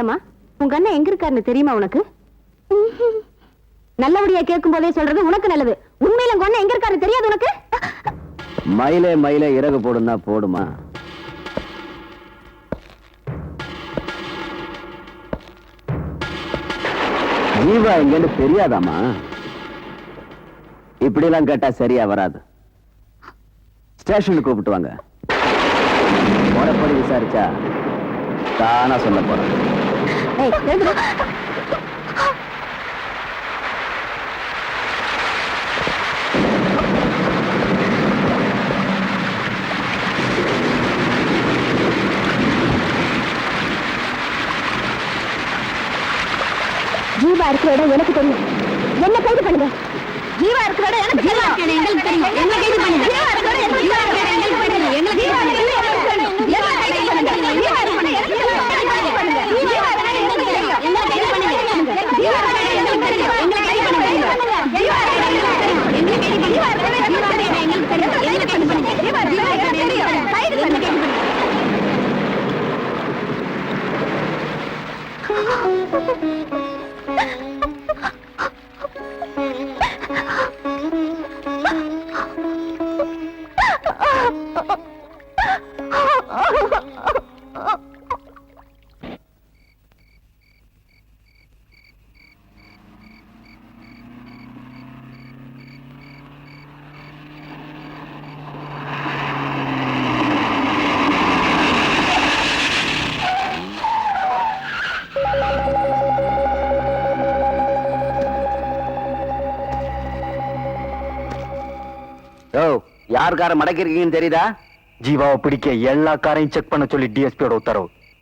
ஏமா உங்க அண்ணன் எங்க இருக்காருன்னு தெரியுமா உனக்கு? நல்லபடியா கேட்கும் போதே சொல்றது உனக்கு நல்லது. உண்மையில உங்க அண்ணன் எங்க இருக்காருன்னு தெரியாது உனக்கு? மயிலே மயிலே இறகு போடுனா போடுமா? ஜீவா எங்கன்னு தெரியாதாமா? இப்படி எல்லாம் கேட்டா சரியா வராது. ஸ்டேஷனுக்கு கூப்பிட்டு வாங்க. முறைப்படி விசாரிச்சா தானா சொல்ல போறேன். ஜீவா இருக்கிற இடம் எனக்கு தெரியும். என்ன கைது பண்ணுங்க. ஜீவா இருக்கிற இடம் எனக்கு தெரியும். எங்களுக்கு தெரியும். என்ன கைது பண்ணுங்க. ஜீவா இருக்கிற இடம் எங்களுக்கு தெரியும். எங்களுக்கு தெரியும். எங்களுக்கு ஜீவா இருக்கிற இடம் எனக்கு தெரியும். என்ன கைது பண்ணுங்க. ஜீவா இருக்கிற இடம் எனக்கு தெரியும். கைது பண்ணுங்க. ஜீவா இருக்கிற இடம் எனக்கு தெரியும். என்ன கைது பண்ணுங்க. ஜீவா இருக்கிற இடம் எனக்கு தெரியும். எங்களை கைது பண்ணுங்க. ஜீவா இருக்கிற இடம் எனக்கு தெரியும். எங்களை கைது பண்ணுங்க. ஜீவா இருக்கிற இடம் எனக்கு தெரியும். எங்களுக்கு தெரியும். எங்களை கைது பண்ணுங்க. ஜீவா இருக்கிற இடம் எனக்கு தெரியும். கைது பண்ணுங்க. யார் காரை மடக்கி இருக்கீங்கன்னு தெரியுதா? ஜீவாவை பிடிக்க எல்லா காரையும் செக் பண்ண சொல்லி டிஎஸ்பியோட உத்தரவு.